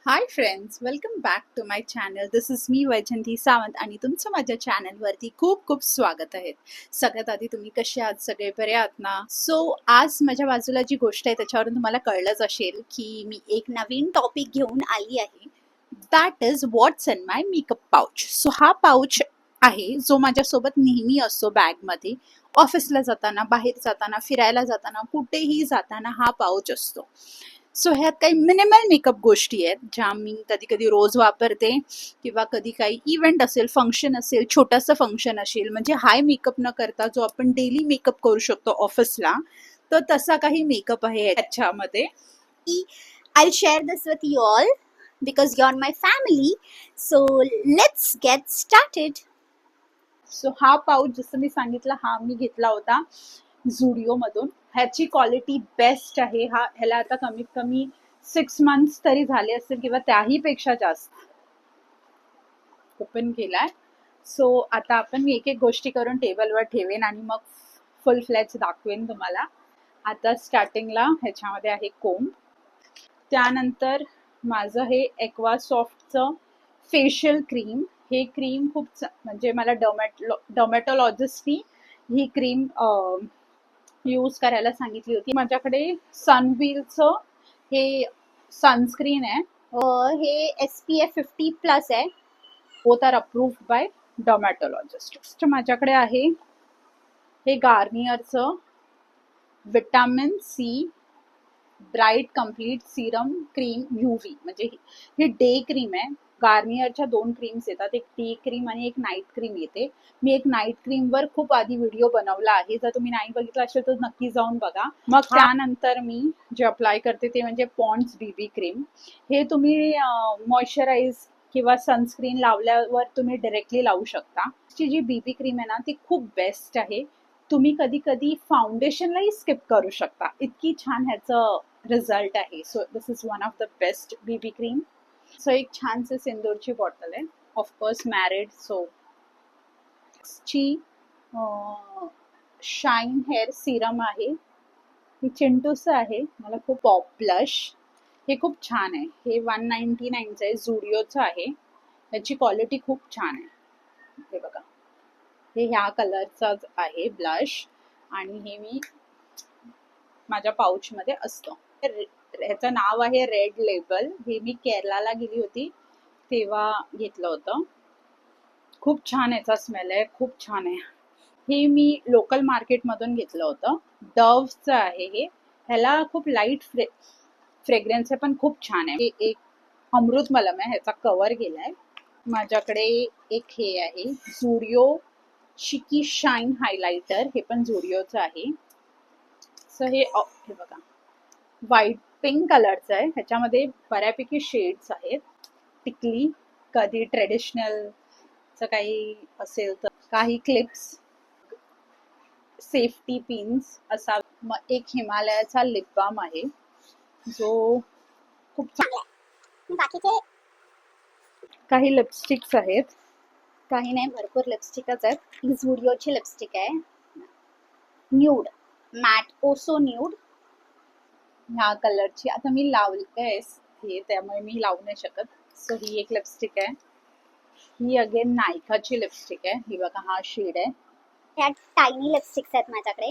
High friends, welcome back to my channel. This is me Vaijanti Sawant आणि तुमचं माझ्या चॅनलवरती खूप खूप स्वागत आहे. सगळ्यात आधी तुम्ही कसे आहात? सगळे बरे आहात ना? सो आज माझ्या बाजूला जी गोष्ट आहे त्याच्यावरून तुम्हाला कळलंच असेल की मी एक नवीन टॉपिक घेऊन आली आहे. That is what's in my makeup pouch. So हा पाउच आहे जो माझ्यासोबत नेहमी असतो बॅगमध्ये. ऑफिसला जाताना, बाहेर जाताना, फिरायला जाताना, कुठेही जाताना हा पाउच असतो. सो ह्यात काही मिनिमल मेकअप गोष्टी आहेत ज्या मी कधी कधी रोज वापरते किंवा कधी काही इव्हेंट असेल, फंक्शन असेल, छोटंसं फंक्शन असेल, म्हणजे हाय मेकअप न करता जो आपण डेली मेकअप करू शकतो ऑफिसला, तर तसा काही मेकअप आहे ह्याच्यामध्ये. I'll share this with you all because you're my family. So let's get started. So हा पाऊच जसं मी सांगितलं हा मी घेतला होता झुडिओ मधून. ह्याची क्वालिटी बेस्ट आहे. ह्याला आता कमीत कमी 6 मंथ्स तरी झाले असतील किंवा त्याही पेक्षा जास्त. ओपन केलाय. सो आता आपण मी एक एक गोष्टी करून टेबलवर ठेवेन आणि मग फुल फ्लॅच दाखवेन तुम्हाला. आता स्टार्टिंगला ह्याच्यामध्ये आहे कोम. त्यानंतर माझं हे एक्वा सॉफ्टचं फेशियल क्रीम. हे क्रीम खूप म्हणजे मला डर्मॅटोलॉजिस्टनी ही क्रीम यूज करायला सांगितली होती. माझ्याकडे सनव्हीलचं हे सनस्क्रीन आहे. हे SPF 50+ आहे. Both are approved by dermatologist. माझ्याकडे आहे हे गार्नियरचं vitamin C bright complete serum cream UV. म्हणजे ही डे क्रीम आहे. गार्नियरच्या 2 क्रीम्स येतात, एक डे क्रीम आणि एक नाईट क्रीम येते. मी एक नाईट क्रीमवर खूप आधी व्हिडिओ बनवला आहे. जर तुम्ही नाही बघितला असेल तर नक्की जाऊन बघा. मग त्यानंतर मी जे अप्लाय करते ते म्हणजे पॉन्ड्स BB क्रीम. हे तुम्ही मॉइश्चराइज किंवा सनस्क्रीन लावल्यावर तुम्ही डायरेक्टली लावू शकता. ची जी BB क्रीम आहे ना ती खूप बेस्ट आहे. तुम्ही कधी कधी फाउंडेशनलाही स्किप करू शकता, इतकी छान ह्याचं रिझल्ट आहे. So this is one of the best BB cream. So एक छानसे सिंदूरची बॉटल आहे. Of course married. सो ची शाईन हेअर सिरम आहे. ही चिंटूचं आहे. मला खूप पॉप ब्लश. हे खूप छान आहे. हे 199चं आहे. झुडिओचं आहे. याची क्वालिटी खूप छान आहे. हे बघा, हे ह्या कलरचाच आहे ब्लश आणि हे मी माझ्या पाऊचमध्ये असतं. ह्याचं नाव आहे रेड लेबल. हे मी केरलाला गेली होती तेव्हा घेतलं होतं. खूप छान याचा स्मेल आहे, खूप छान आहे. हे मी लोकल मार्केटमधून घेतलं होतं. डव्हचं आहे हे. ह्याला खूप लाईट फ्रेग्रन्स आहे पण खूप छान आहे. हे एक अमृत मलम आहे. ह्याचा कवर गेलाय. माझ्याकडे एक हे आहे झुडिओ शिकी शाईन हायलायटर. हे पण झुडिओचं आहे. सो हे बघा, व्हाईट पिंक कलरचं आहे. ह्याच्यामध्ये बऱ्यापैकी शेड्स आहेत. टिकली, कधी ट्रेडिशनलचं काही असेल तर, काही क्लिप्स, सेफ्टी पिन्स असा. मग एक हिमालयाचा लिप बाम आहे जो खूप चांगला. बाकीचे काही लिपस्टिक्स आहेत. काही नाही, भरपूर लिपस्टिकच आहेत. ही झुडिओची लिपस्टिक आहे, न्यूड मॅट ओसो न्यूड ह्या कलरची. आता मी लावलंय हे त्यामुळे मी लावू नाही शकत. सो ही एक लिपस्टिक आहे. ही अगेन नायकाची लिपस्टिक आहे. ही बघा, हा शेड आहे. ह्या टायनी लिपस्टिक्स आहेत माझ्याकडे.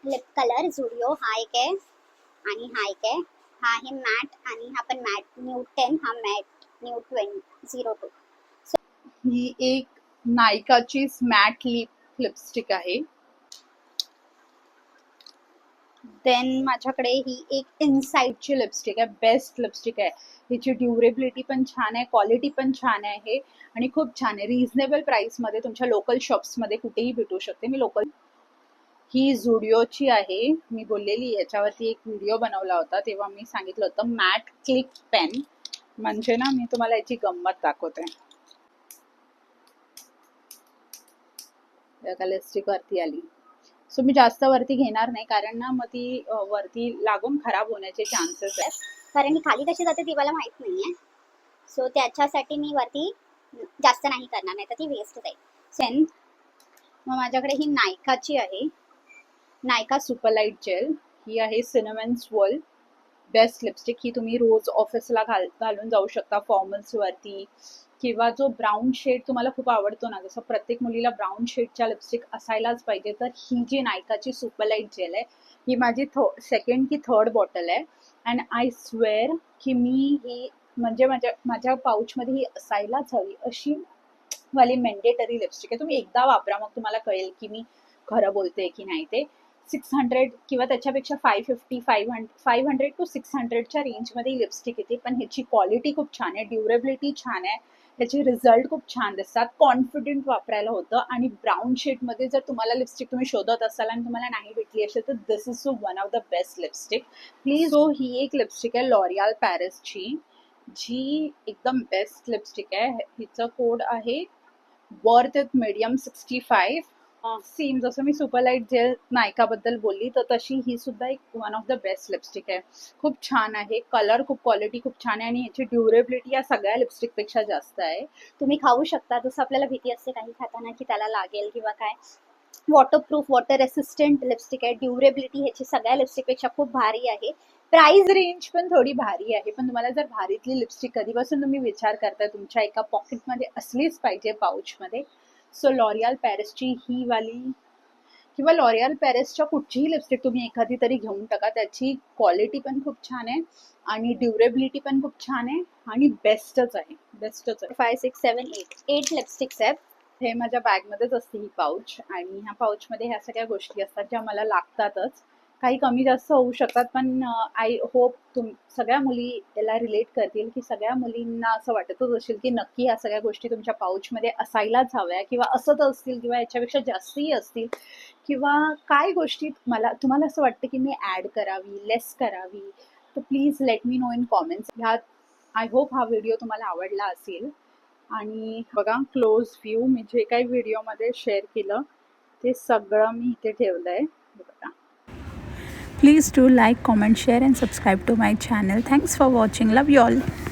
लिप कलर झुडिओ हा एक आहे आणि हा एक आहे. हा आहे मॅट आणि हा पण मॅट न्यूड 10. हा मॅट न्यूड 02. ही एक नायकाची मॅट लिपस्टिक आहे. देन माझ्याकडे ही एक इनसाइडची लिपस्टिक आहे. बेस्ट लिपस्टिक आहे. हिची ड्युरेबिलिटी पण छान आहे, क्वालिटी पण छान आहे आणि खूप छान आहे. रिझनेबल प्राइसमध्ये तुमच्या लोकल शॉप्समध्ये कुठेही भेटू शकते. मी लोकल. ही झुडिओची आहे. मी बोललेली याच्यावरती एक व्हिडिओ बनवला होता तेव्हा मी सांगितलं होतं मॅट क्लिक पेन. म्हणजे ना मी तुम्हाला याची गंमत दाखवते. लिपस्टिक वरती आली. सो मी जास्त वरती घेणार नाही कारण ना मग ती वरती लागून खराब होण्याचे चान्सेस आहेत. कारण मी खाली कशी जाते ती मला माहित नाहीये. सो त्याच्यासाठी मी वरती जास्त नाही करणार, नाही तर ती वेस्ट जाईल. सेन मग माझ्याकडे ही नायकाची आहे. नायका सुपरलाइट जेल. ही आहे सिनेमन स्वोल बेस्ट लिपस्टिक. ही तुम्ही रोज ऑफिसला घालून जाऊ शकता फॉर्मल्सवरती, किंवा जो ब्राऊन शेड तुम्हाला खूप आवडतो ना, जसं प्रत्येक मुलीला ब्राऊन शेडच्या लिपस्टिक असायलाच पाहिजे, तर ही जी नायकाची सुपरलाईट जेल आहे, ही माझी सेकंड की थर्ड बॉटल आहे. अँड आय स्वेअर की मी ही म्हणजे माझ्या पाऊचमध्ये ही असायलाच हवी अशी वाली मॅन्डेटरी लिपस्टिक आहे. तुम्ही एकदा वापरा, मग तुम्हाला कळेल की मी खरं बोलते की नाही ते. 600 किंवा त्याच्यापेक्षा 500 टू 600च्या रेंजमध्ये लिपस्टिक येते, पण ह्याची क्वालिटी खूप छान आहे, ड्युरेबिलिटी छान आहे, ह्याचे रिझल्ट खूप छान दिसतात, कॉन्फिडंट वापरायला होतं. आणि ब्राऊन शेडमध्ये जर तुम्हाला लिपस्टिक तुम्ही शोधत असाल आणि तुम्हाला नाही भेटली असेल, तर this is one of the best lipstick please. So ही एक लिपस्टिक आहे लॉरियल पॅरिसची, जी एकदम बेस्ट लिपस्टिक आहे. हिचं कोड आहे वर्थ इट मीडियम 65. सेम जसं मी सुपरलाईट जेल नायकाबद्दल बोलली, तर तशी ही सुद्धा एक one of the best lipstick आहे. खूप छान आहे, कलर खूप, क्वालिटी खूप छान आहे, आणि याची ड्युरेबिलिटी या सगळ्या लिपस्टिकपेक्षा जास्त आहे. तुम्ही खाऊ शकता, जसं आपल्याला भीती असते काही खाताना की त्याला लागेल किंवा काय. वॉटरप्रूफ, वॉटर रेसिस्टंट लिपस्टिक आहे. ड्युरेबिलिटी ह्याची सगळ्या लिपस्टिकपेक्षा खूप भारी आहे. प्राइस रेंज पण थोडी भारी आहे, पण तुम्हाला जर भारीतली लिपस्टिक कधीपासून तुम्ही विचार करताय तुमच्या एका पॉकेटमध्ये असलीच पाहिजे, पाऊचमध्ये, सो लॉरियल पॅरिसची ही वाली किंवा लॉरियल पॅरिसच्या कुठचीही लिपस्टिक तुम्ही एखादी तरी घेऊन टाका. त्याची क्वालिटी पण खूप छान आहे आणि ड्युरेबिलिटी पण खूप छान आहे आणि बेस्टच आहे, बेस्टच आहे. 5, 6, 7, 8 लिपस्टिक्स आहेत. हे माझ्या बॅगमध्येच असते ही पाऊच, आणि ह्या पाऊचमध्ये ह्या सगळ्या गोष्टी असतात ज्या मला लागतातच. काही कमी जास्त होऊ शकतात, पण आय होप सगळ्या मुली याला रिलेट करतील, की सगळ्या मुलींना असं वाटतच असेल की नक्की ह्या सगळ्या गोष्टी तुमच्या पाऊचमध्ये असायलाच हव्या, किंवा असंच असतील किंवा याच्यापेक्षा जास्तही असतील, किंवा काय गोष्टी तुम्हाला असं वाटतं की मी ॲड करावी, लेस करावी, तर please let me know in comments. ह्यात आय होप हा व्हिडिओ तुम्हाला आवडला असेल. आणि बघा क्लोज व्ह्यू, मी जे काही व्हिडिओमध्ये शेअर केलं ते सगळं मी इथे ठेवलं आहे. बघा. Please do like, comment, share and subscribe to my channel. Thanks for watching. Love you all.